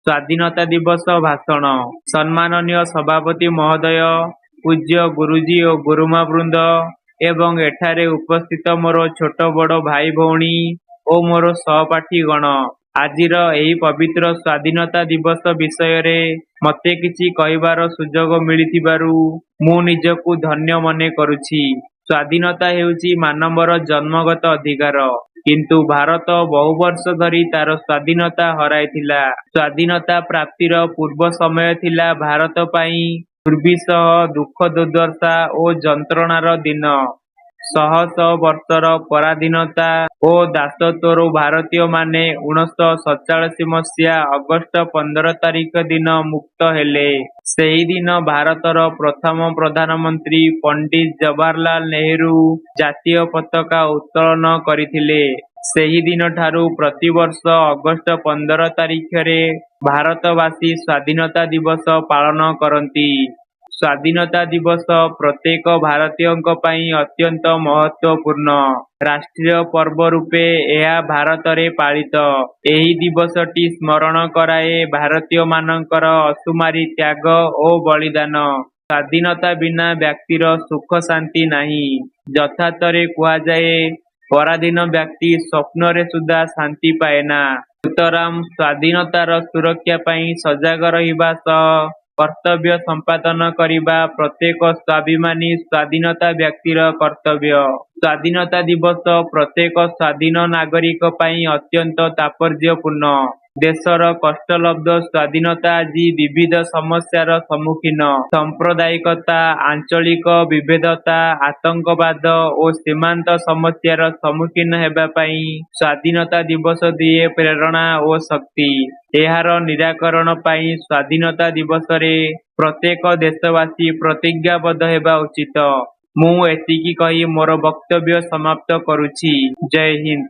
ସ୍ୱାଧୀନତା ଦିବସ ଭାଷଣ। ସମ୍ମାନନୀୟ ସଭାପତି ମହୋଦୟ, ପୂଜ୍ୟ ଗୁରୁଜୀ ଓ ଗୁରୁମା ବୃନ୍ଦ ଏବଂ ଏଠାରେ ଉପସ୍ଥିତ ମୋର ଛୋଟ ବଡ଼ ଭାଇ ଭଉଣୀ ଓ ମୋର ସହପାଠୀଗଣ, ଆଜିର ଏହି ପବିତ୍ର ସ୍ୱାଧୀନତା ଦିବସ ବିଷୟରେ ମୋତେ କିଛି କହିବାର ସୁଯୋଗ ମିଳିଥିବାରୁ ମୁଁ ନିଜକୁ ଧନ୍ୟ ମନେ କରୁଛି। ସ୍ୱାଧୀନତା ହେଉଛି ମାନବର ଜନ୍ମଗତ ଅଧିକାର, କିନ୍ତୁ ଭାରତ ବହୁ ବର୍ଷ ଧରି ତାର ସ୍ୱାଧୀନତା ହରାଇଥିଲା। ସ୍ୱାଧୀନତା ପ୍ରାପ୍ତିର ପୂର୍ବ ସମୟ ଥିଲା ଭାରତ ପାଇଁ ଦୁର୍ବିସହ, ଦୁଃଖ ଦୁର୍ଦ୍ଦଶା ଓ ଯନ୍ତ୍ରଣାର ଦିନ। ଶହ ଶହ ବର୍ଷର ପରାଧୀନତା ଓ ଦାସତ୍ୱରୁ ଭାରତୀୟମାନେ 1947 ମସିହା ଅଗଷ୍ଟ 15 ତାରିଖ ଦିନ ମୁକ୍ତ ହେଲେ। ସେହିଦିନ ଭାରତର ପ୍ରଥମ ପ୍ରଧାନମନ୍ତ୍ରୀ ପଣ୍ଡିତ ଜବାହରଲାଲ ନେହେରୁ ଜାତୀୟ ପତାକା ଉତ୍ତୋଳନ କରିଥିଲେ। ସେହିଦିନଠାରୁ ପ୍ରତିବର୍ଷ ଅଗଷ୍ଟ 15 ତାରିଖରେ ଭାରତବାସୀ ସ୍ୱାଧୀନତା ଦିବସ ପାଳନ କରନ୍ତି। ସ୍ୱାଧୀନତା ଦିବସ ପ୍ରତ୍ୟେକ ଭାରତୀୟଙ୍କ ପାଇଁ ଅତ୍ୟନ୍ତ ମହତ୍ତ୍ୱପୂର୍ଣ୍ଣ। ରାଷ୍ଟ୍ରୀୟ ପର୍ବ ରୂପେ ଏହା ଭାରତରେ ପାଳିତ। ଏହି ଦିବସଟି ସ୍ମରଣ କରାଏ ଭାରତୀୟମାନଙ୍କର ଅସୁମାରୀ ତ୍ୟାଗ ଓ ବଳିଦାନ। ସ୍ୱାଧୀନତା ବିନା ବ୍ୟକ୍ତିର ସୁଖ ଶାନ୍ତି ନାହିଁ। ଯଥାର୍ଥରେ କୁହାଯାଏ, ପରାଧୀନ ବ୍ୟକ୍ତି ସ୍ୱପ୍ନରେ ସୁଦ୍ଧା ଶାନ୍ତି ପାଏନା। ସୁତରାଂ ସ୍ୱାଧୀନତାର ସୁରକ୍ଷା ପାଇଁ ସଜାଗ ରହିବା ସହ କର୍ତ୍ତବ୍ୟ ସମ୍ପାଦନ କରିବା ପ୍ରତ୍ୟେକ ସ୍ୱାଭିମାନୀ ସ୍ୱାଧୀନତା ବ୍ୟକ୍ତିର କର୍ତ୍ତବ୍ୟ। ସ୍ୱାଧୀନତା ଦିବସ ପ୍ରତ୍ୟେକ ସ୍ୱାଧୀନ ନାଗରିକ ପାଇଁ ଅତ୍ୟନ୍ତ ତାତ୍ପର୍ଯ୍ୟପୂର୍ଣ୍ଣ। ଦେଶର କଷ୍ଟଲବ୍ଧ ସ୍ୱାଧୀନତା ଆଜି ବିବିଧ ସମସ୍ୟାର ସମ୍ମୁଖୀନ। ସାମ୍ପ୍ରଦାୟିକତା, ଆଞ୍ଚଳିକ ବିଭେଦତା, ଆତଙ୍କବାଦ ଓ ସୀମାନ୍ତ ସମସ୍ୟାର ସମ୍ମୁଖୀନ ହେବା ପାଇଁ ସ୍ୱାଧୀନତା ଦିବସ ଦିଏ ପ୍ରେରଣା ଓ ଶକ୍ତି। ଏହାର ନିରାକରଣ ପାଇଁ ସ୍ୱାଧୀନତା ଦିବସରେ ପ୍ରତ୍ୟେକ ଦେଶବାସୀ ପ୍ରତିଜ୍ଞାବଦ୍ଧ ହେବା ଉଚିତ। ମୁଁ ଏତିକି କହି ମୋର ବକ୍ତବ୍ୟ ସମାପ୍ତ କରୁଛି। ଜୟ ହିନ୍ଦ।